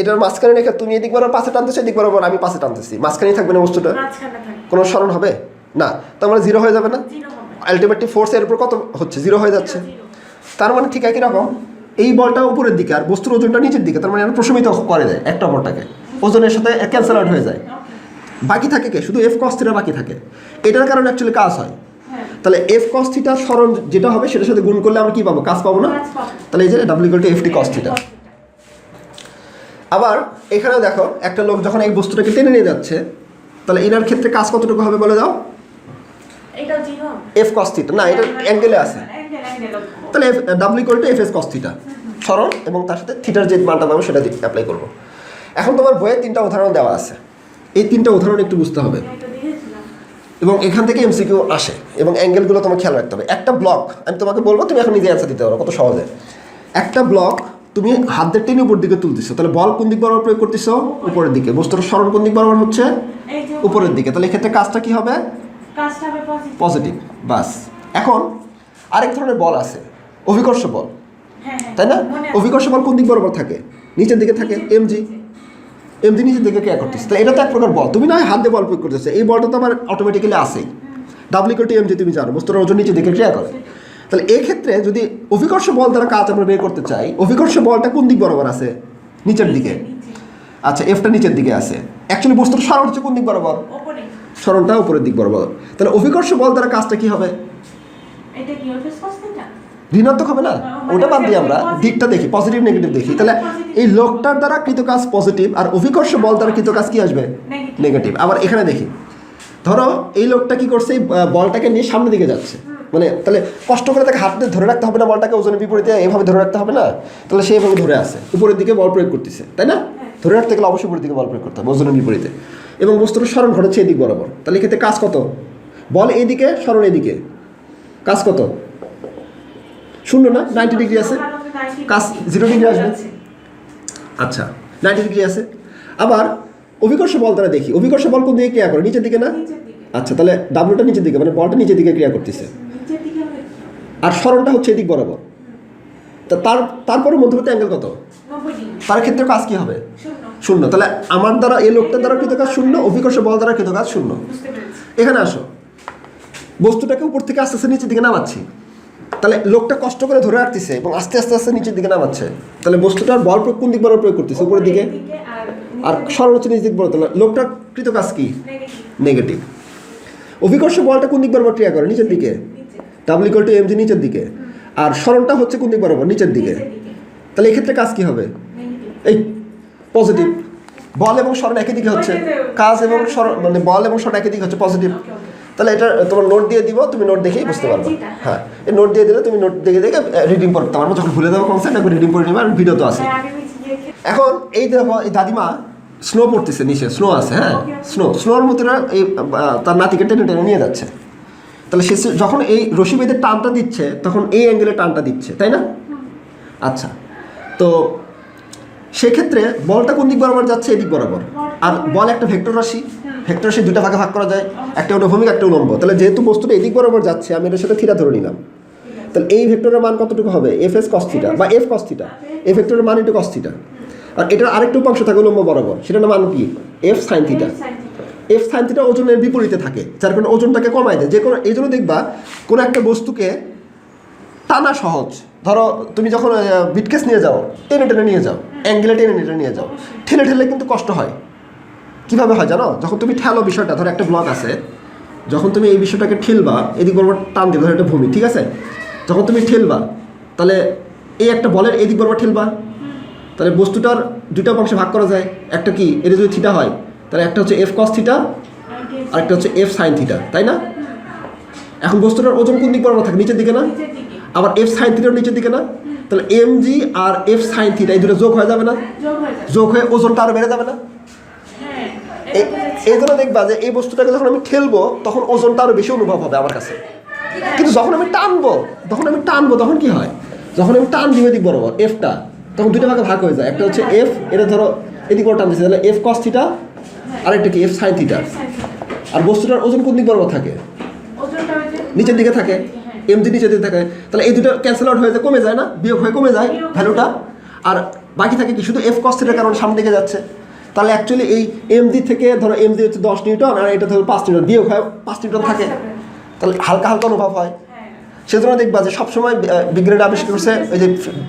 এটার মাঝখানে রেখে তুমি এদিক বরাবর পাশে টানতেছো, এদিক বরাবর আমি পাশে টানতেছি, মাঝখানেই থাকবে না বস্তুটা, মাঝখানে থাকে কোনো স্মরণ হবে না, তার মানে জিরো হয়ে যাবে না? জিরো হবে আলটিমেটলি ফোর্স এর উপর কত হচ্ছে? জিরো হয়ে যাচ্ছে। জিরো তার মানে ঠিক একই রকম এই বলটা উপরের দিকে আর বস্তুর ওজনটা নিচের দিকে, তার মানে এটা প্রশমিত করে দেয় একটা অপরটাকে, ওজনের সাথে ক্যান্সেল আউট হয়ে যায়। ওকে বাকি থাকে কে? শুধু এফ কস থিটা বাকি থাকে। এটার কারণে অ্যাকচুয়ালি কাজ হয়। হ্যাঁ তাহলে এফ কস থিটার স্মরণ যেটা হবে সেটার সাথে গুণ করলে আমরা কি পাবো? কাজ পাবো না? কাজ পাবো। তাহলে এই যে W equal to F T cos theta. আবার এখানে দেখো একটা লোক যখন এই বস্তুটাকে টেনে নিয়ে যাচ্ছে, তাহলে এনার ক্ষেত্রে কাজ কতটুকু হবে বলে দাও? এটাও জিরো এফ কস থিটা না, এটা অ্যাঙ্গেলে আছে, তাহলে W equal to F S cos theta স্মরণ, এবং তার সাথে থিটার যে মানটা পাবো সেটা অ্যাপ্লাই করবো। এখন তোমার বইয়ে 3টা উদাহরণ দেওয়া আছে, এই 3টা উদাহরণ একটু বুঝতে হবে, এটা দিয়েছিলাম এবং এখান থেকে এমসিকিউ আসে, এবং অ্যাঙ্গেলগুলো তোমার খেয়াল রাখতে হবে। একটা ব্লক আমি তোমাকে বলবো, তুমি এখন নিজে অ্যান্সার দিতে পারো কত সহজে। একটা ব্লক তুমি হাত দিয়ে টেনে উপর দিকে তুলতেছো, তাহলে বল কোন দিক বরাবর প্রয়োগ করতেছো? উপরের দিকে। বস্তুর স্মরণ কোন দিক বরাবর হচ্ছে? এই যে উপরের দিকে। তাহলে এক্ষেত্রে কাজটা কি হবে? কাজটা হবে পজিটিভ পজিটিভ। বাস। এখন আরেক ধরনের বল আছে, অভিকর্ষ বল, হ্যাঁ হ্যাঁ তাই না? মনে আছে। অভিকর্ষ বল কোন দিক বরাবর থাকে? নিচের দিকে থাকে। এমজি নিচের দিকে ক্রিয়া করতেছে, তাহলে এটা তো এক প্রকার বল, তুমি না হয় হাত দিয়ে বল প্রয়োগ করতেছো, এই বলটা তো আমার অটোমেটিক্যালি আসেই। ডাব্লিউ ইকুয়াল টু এমজি তুমি জানো, বস্তুর ওজন নিচের দিকে ক্রিয়া করে। তাহলে এই ক্ষেত্রে যদি অভিকর্ষ বল দ্বারা কাজ আমরা বের করতে চাই, অভিকর্ষ বলটা কোন দিক বরাবর আছে? নিচের দিকে। আচ্ছা, এফটা নিচের দিকে আছে। অ্যাকচুয়ালি বস্তুর স্মরণ হচ্ছে কোন দিক বরাবর? ওপরে স্মরণটা উপরের দিক বরাবর। তাহলে অভিকর্ষ বল দ্বারা কাজটা কি হবে? এটা কি অফিস কস্টটা ঋণাত্মক হবে না? ওটা বাদ দিয়ে আমরা দিকটা দেখি, পজিটিভ নেগেটিভ দেখি। তাহলে এই লোকটার দ্বারা কৃত কাজ পজিটিভ, আর অভিকর্ষ বল দ্বারা কৃত কাজ কি আসবে? নেগেটিভ। আবার এখানে দেখি, ধরো এই লোকটা কি করছে? এই বলটাকে নিয়ে সামনের দিকে যাচ্ছে, মানে তাহলে কষ্ট করে তাকে হাত দিয়ে ধরে রাখতে হবে না, বলটাকে ওজনের বিপরীতে এভাবে ধরে রাখতে হবে না, তাহলে সে এভাবে ধরে আছে, উপরের দিকে বল প্রয়োগ করতেছে, তাই না? ধরে রাখতে গেলে অবশ্যই উপরের দিকে বল প্রয়োগ করতে হবে ওজনের বিপরীতে, এবং বস্তুর স্মরণ ঘটেছে এদিক বরাবর। তাহলে এক্ষেত্রে কাজ কত? বল এইদিকে, স্মরণ এদিকে, কাজ কত? শূন্য না? 90 ডিগ্রি আছে, কাজ 0 ডিগ্রি আসবে। আচ্ছা, 90 ডিগ্রি আছে। আবার অভিকর্ষ বল দ্বারা দেখি, অভিকর্ষ বল কোন দিকে ক্রিয়া করে? নিচের দিকে না? নিচের দিকে আচ্ছা, তাহলে ডাব্লুটা নিচের দিকে, মানে বলটা নিচের দিকে ক্রিয়া করতেছে, নিচের দিকে হবে আর স্মরণটা হচ্ছে এদিক বরাবর। তা তারপরে মধ্যবর্তী অ্যাঙ্গেল কত? 90 ডিগ্রি তার ক্ষেত্রে কাজ কি হবে? শূন্য শূন্য। তাহলে আমার দ্বারা এই লোকটার দ্বারা কৃত কাজ শূন্য, অভিকর্ষ বল দ্বারা কৃত কাজ শূন্য। বুঝতে পেরেছি এখানে আসো, বস্তুটাকে উপর থেকে আস্তে আস্তে নিচের দিকে নামাচ্ছি, তাহলে লোকটা কষ্ট করে ধরে রাখতেছে এবং আস্তে আস্তে আস্তে নিচের দিকে নামাচ্ছে, তাহলে বস্তুটার বল প্রয়োগ কোন দিক বরাবর প্রয়োগ করতেছে? উপরের দিকে। আর স্মরণ হচ্ছে নিচ দিক বরাবর, তাহলে লোকটার কৃত কাজ কি? নেগেটিভ। অভিকর্ষ বলটা কোন দিক বরাবর ক্রিয়া করে? নিচের দিকে। ডাব্লিউ ইকুয়াল টু এমজি নিচের দিকে, আর স্মরণটা হচ্ছে কোন দিক বরাবর? নিচের দিকে। তাহলে এক্ষেত্রে কাজ কি হবে? এই পজিটিভ। বল এবং স্মরণ একই দিকে হচ্ছে, কাজ এবং স্মরণ মানে বল এবং স্মরণ একই দিকে হচ্ছে পজিটিভ। তাহলে এটা তোমার নোট দিয়ে দিব, তুমি নোট দেখেই বুঝতে পারবে। হ্যাঁ, এই নোট দিয়ে দিলে তুমি নোট দেখে দেখে রিডিং করতে পারবো, যখন ভুলে দেবো কনসেপ্ট একবার রিডিং করে নেবে, আর ভিডিও তো আছে। এখন এই দেখো, এই দাদিমা স্নো পড়তেছে, নিচে স্নো আছে, হ্যাঁ স্নোর মতো এই তার নাতিকে টেনে টেনে নিয়ে যাচ্ছে, তাহলে সে যখন এই রশি বেঁধে টানটা দিচ্ছে তখন এই অ্যাঙ্গেলে টানটা দিচ্ছে, তাই না? আচ্ছা, তো সেক্ষেত্রে বলটা কোন দিক বরাবর যাচ্ছে? এদিক বরাবর। আর বল একটা ভেক্টর রাশি, ভেক্টর রাশি দুটা ভাগে ভাগ করা যায়, একটা অনুভূমিক একটা উলম্ব। তাহলে যেহেতু বস্তুটা এদিক বরাবর যাচ্ছে, আমি এটার সাথে থিটা ধরে নিলাম, তাহলে এই ভেক্টরের মান কতটুকু হবে? এফ এস কস থিটা বা এফ কস থিটা, এই ভেক্টরের মান ইন্টু কস থিটা। আর এটার আরেকটা উপাংশ থাকে উলম্ব বরাবর, সেটার মান কি? F sine theta. F sine theta ওজনের বিপরীতে থাকে, যার কারণে ওজনটাকে কমায় দেয়। যে কোনো এই জন্য দেখবা কোনো একটা বস্তুকে টানা সহজ। ধরো তুমি যখন বিটকেস নিয়ে যাও, টেনে টেনে নিয়ে যাও, অ্যাঙ্গেলে টেনে টেনে নিয়ে যাও, ঠেলে ঠেলে কিন্তু কষ্ট হয়। কীভাবে হয় জানো? যখন তুমি ঠেলো বিষয়টা, ধরো একটা ব্লক আছে, যখন তুমি এই বিষয়টাকে ঠেলবা, এদিক বরাবর টান দিবে, ধরো একটা ভূমি, ঠিক আছে? যখন তুমি ঠেলবা, তাহলে এই একটা বলের এদিক বরাবর ঠেলবা, তাহলে বস্তুটার দুইটা অংশে ভাগ করা যায়। একটা কি, এটা যদি থিটা হয়, তাহলে একটা হচ্ছে এফ কস থিটা, আর একটা হচ্ছে এফ সাইন থিটা, তাই না? এখন বস্তুটার ওজন কোন দিক বরাবর থাকে? নিচের দিকে না? আবার এফ সাইন থিটার নিচের দিকে না? তাহলে এম জি আর এফ সাইন থিটা এই দুটো যোগ হয়ে যাবে না? যোগ হয়ে ওজনটা আরও বেড়ে যাবে না? এই জন্য দেখবা যে এই বস্তুটাকে যখন আমি ঠেলবো তখন ওজনটা আরও বেশি অনুভব হবে আমার কাছে, কিন্তু যখন আমি টানবো তখন কি হয়? যখন আমি টান দিব এদিক বরাবর এফটা, তখন দুইটা ভাগে ভাগ হয়ে যায়। একটা হচ্ছে এফ, এটা ধরো এদিক বরাবর টান দিচ্ছে, তাহলে এফ কস থিটা, আর একটা কি এফ সাইন থিটা। আর বস্তুটার ওজন কোন দিক বরাবর থাকে? নিচের দিকে থাকে। এমজি নিচে দিতে থাকে, তাহলে এই দুটো ক্যান্সেল আউট হয়ে যায়, কমে যায় না, বিয়োগ হয়ে কমে যায় ভ্যালুটা। আর বাকি থাকে কি, শুধু এফ কস থিটার কারণে সামনে দিকে যাচ্ছে। তাহলে অ্যাকচুয়ালি এই এমজি থেকে ধরো এমজি হচ্ছে 10 নিউটন আর এটা ধরো 5 নিউটন, বিয়োগ হয় 5 নিউটন থাকে, তাহলে হালকা হালকা অনুভব হয়। সেজন্য দেখবা যে সবসময় বিজ্ঞানীরা আবিষ্কার করছে ওই যে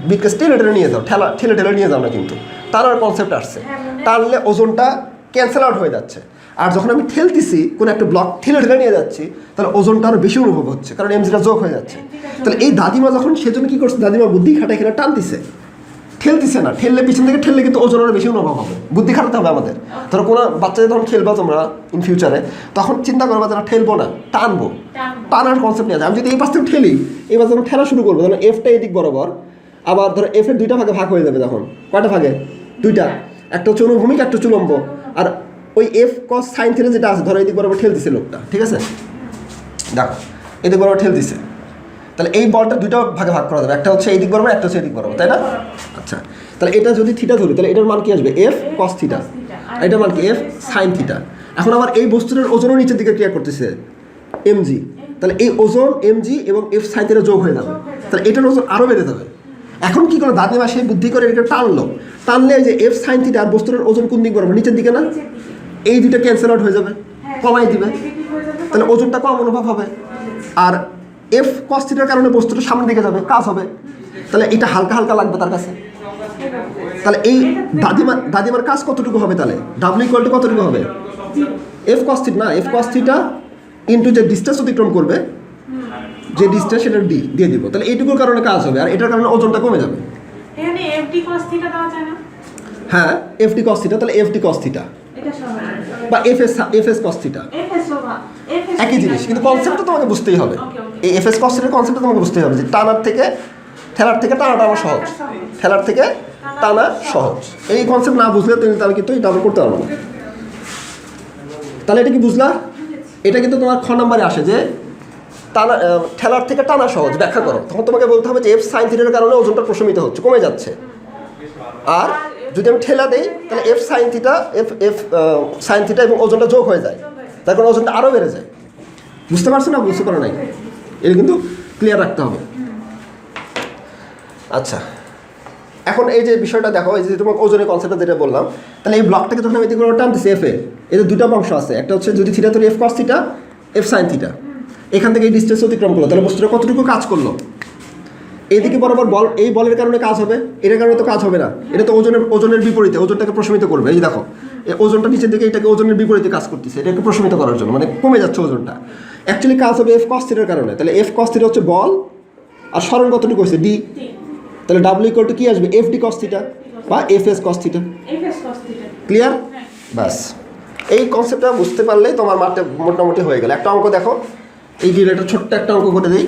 বিটকে টেলে টেলে নিয়ে যাও, ঠেলে ঠেলে নিয়ে যাও না, কিন্তু তার কনসেপ্ট আসছে, টানলে ওজনটা ক্যান্সেল আউট হয়ে যাচ্ছে। আর যখন আমি ঠেলতেছি কোনো একটা ব্লক ঠেলে ঠেলে নিয়ে যাচ্ছি, তাহলে ওজনটা আরও বেশি অনুভব হচ্ছে, কারণ এমজিটা যোগ হয়ে যাচ্ছে। তাহলে এই দাদিমা যখন সেজন্য কী করছে, দাদিমা বুদ্ধি খাটাই খেলে টানতেছে, ঠেলতেছে না, ঠেললে পিছন থেকে ঠেললে কিন্তু ওজন আরও বেশি অনুভব হবে, বুদ্ধি খাটাতে হবে আমাদের। ধরো কোনো বাচ্চাদের যখন খেলবা তোমরা ইন ফিউচারে, তখন চিন্তা করবা যারা ঠেলবো না, টানবো, টানার কনসেপ্ট নিয়ে আছে। আমি যদি এই পাশ থেকে ঠেলি, এই পাশ যখন ঠেলা শুরু করবো, তখন এফটা এদিক বরাবর, আবার ধরো এফের দুইটা ভাগে ভাগ হয়ে যাবে, তখন কয়টা ভাগে, দুইটা, একটা হচ্ছে অনুভূমিক, একটা হচ্ছে উলম্ব। আর ওই এফ কস সাইন থিটা যেটা আছে, ধরো এদিক বরাবর ঠেলতেছে লোকটা, ঠিক আছে, দেখো এদিক বরাবর ঠেলতেছে, তাহলে এই বলটা দুটো ভাগে ভাগ করা যাবে, একটা হচ্ছে এই দিক বরাবর, একটা হচ্ছে এই দিক বরাবর, তাই না? আচ্ছা, তাহলে এটা যদি থিটা ধরি, তাহলে এটার মান কি আসবে, এফ কস থিটা, আর এটার মান কি, এফ সাইন থিটা। এখন আবার এই বস্তুটার ওজনও নিচের দিকে ক্রিয়া করতেছে, এমজি, তাহলে এই ওজন এমজি এবং এফ সাইন থিটা যোগ হয়ে যাবে, তাহলে এটার ওজন আরও বেড়ে যাবে। এখন কি করলো, দাদিমা সেই বুদ্ধি করে এটাকে টানলো, টানলে যে এফ সাইন থিটা আর বস্তুটার ওজন কোন দিক বরাবর, নিচের দিকে না, এই দুটো ক্যান্সেল আউট হয়ে যাবে, কমাই দিবে, তাহলে ওজনটা কম অনুভব হবে। আর এফ কস থিটার কারণে বস্তুটা সামনের দিকে যাবে, কাজ হবে, তাহলে এটা হালকা হালকা লাগবে তার কাছে। তাহলে এই দাদিমার কাজ কতটুকু হবে, তাহলে ডাব্লিউ ইকুয়াল টু কতটুকু হবে, এফ কস থিটা না, এফ কস থিটা ইন্টু যে ডিস্টেন্স অতিক্রম করবে, যে ডিস্টেন্স সেটা ডি দিয়ে দিব, তাহলে এইটুকুর কারণে কাজ হবে, আর এটার কারণে ওজনটা কমে যাবে। এখানে এফডি cos থিটা দেওয়া যায় না? হ্যাঁ, এফডি কস থিটা, তাহলে এফডি কস থিটা এটা সহজ, বা FS cos theta FS ওভা, FS একই জিনিস, কিন্তু কনসেপ্টটা তোমাকে বুঝতেই হবে। এই এফএস কস থিটার কনসেপ্টটা তোমাকে বুঝতেই হবে, যে টানার থেকে ঠেলার থেকে টানাটা আমার সহজ, ঠেলার থেকে টানা সহজ। এই কনসেপ্ট না বুঝলে তুমি তাহলে কিন্তু এটা করতে পারবো না। তাহলে এটা কি বুঝলা? এটা কিন্তু তোমার খ নম্বরে আসে যে টানা, ঠেলার থেকে টানা সহজ, ব্যাখ্যা করো। তখন তোমাকে বলতে হবে যে এফ সাইন থিটার কারণে ওজনটা প্রশমিত হচ্ছে, কমে যাচ্ছে। আর যদি আমি ঠেলা দেই, তাহলে F sine theta sine theta এবং ওজনটা যোগ হয়ে যায়, তার কারণে ওজনটা আরও বেড়ে যায়। বুঝতে পারছো না? বুঝতে পারো নাই? এটা কিন্তু ক্লিয়ার রাখতে হবে। আচ্ছা, এখন এই যে বিষয়টা দেখো, এই যে তোমাকে ওজনের কনসেপ্টটা যেটা বললাম, তাহলে এই ব্লকটাকে যখন আমি এদিকে টানতেছি এফে, এদের দুটো অংশ আছে, একটা হচ্ছে যদি থিটা ধরি F cos theta, F sine theta, এখান থেকে এই ডিস্টেন্স অতিক্রম করলো, তাহলে বস্তুটা কতটুকু কাজ করলো, এইদিকে বরাবর বল, এই বলের কারণে কাজ হবে, এটার কারণে তো কাজ হবে না, এটা তো ওজনের বিপরীতে, ওজনটাকে প্রশমিত করবে। এই যে দেখো, এই ওজনটা নিচের দিকে, এটাকে ওজনের বিপরীতে কাজ করতেছে, এটাকে প্রশমিত করার জন্য, মানে কমে যাচ্ছে ওজনটা। অ্যাকচুয়ালি কাজ হবে এফ কস থিটার কারণে, তাহলে এফ কস থিটা হচ্ছে বল, আর সরণ কতটুকু হচ্ছে ডি, তাহলে ডাব্লিউ ইকুয়াল টু কি আসবে, এফ ডি কস থিটা বা F S cos theta. FS cos theta clear? ব্যাস, এই কনসেপ্টটা বুঝতে পারলেই তোমার মাঠে মোটামুটি হয়ে গেল। একটা অঙ্ক দেখো, এই রিলেটেড ছোট্ট একটা অঙ্ক করে দিই,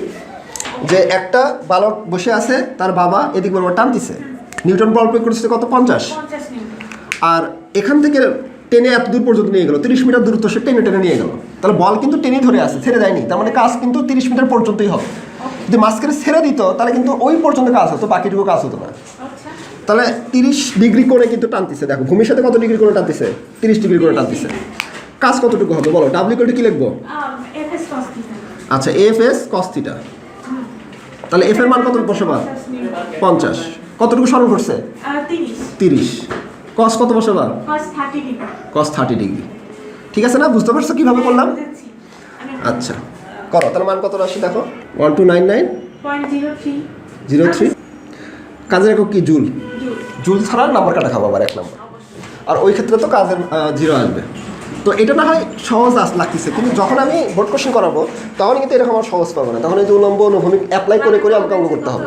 যে একটা বালক বসে আছে, তার বাবা এদিক বরাবর টানতেছে, নিউটন বল প্রয়োগ করেছে কত, 50, 50 নিউটন। আর এখান থেকে টেনে এত দূর পর্যন্ত নিয়ে গেল, 30 মিটার দূরত্ব সে টেনে টেনে নিয়ে গেল, তাহলে বল কিন্তু টেনে ধরে আছে, ছেড়ে দেয়নি, তার মানে কাজ কিন্তু 30 মিটার পর্যন্তই হবে। যদি মাঝখানে ছেড়ে দিত, তাহলে কিন্তু ওই পর্যন্ত কাজ হতো, বাকিটুকু কাজ হতো না। আচ্ছা, তাহলে 30 ডিগ্রি কোণে কিন্তু টানতেছে, দেখো ভূমির সাথে কত ডিগ্রি কোণে টানতেছে, 30 ডিগ্রি কোণে টানতেছে। কাজ কতটুকু হবে বলো, ডাব্লিউ ইকুয়াল টু কি লিখবো? FS cos theta. আচ্ছা, এফ এস কস থিটা, তাহলে এফ এর মান কত বসাবা, 50, কতটুকু সরণ করছে, 30, কস কত বসাবা, cos 30 ডিগ্রি। কস 30 ডিগ্রি। ঠিক আছে না? বুঝতে পারছো কীভাবে করলাম? বুঝেছি। আচ্ছা, করো, তাহলে মান কত আসে দেখো, 1299.03। কাজের একক কি, জুল। জুল ছাড়া নাম্বার কাটা খাবো আবার 1 নম্বর, আর ওই ক্ষেত্রে তো কাজের 0 আসবে। তো এটা না হয় সহজ লাগতেছে, কিন্তু যখন আমি বোর্ড কোশ্চেন করাবো, তখন কিন্তু এরকম আমার সহজ পাবো না, তখন এই যে উলম্ব অনুভূমিক অ্যাপ্লাই করে করে আমাকে অঙ্ক করতে হবে।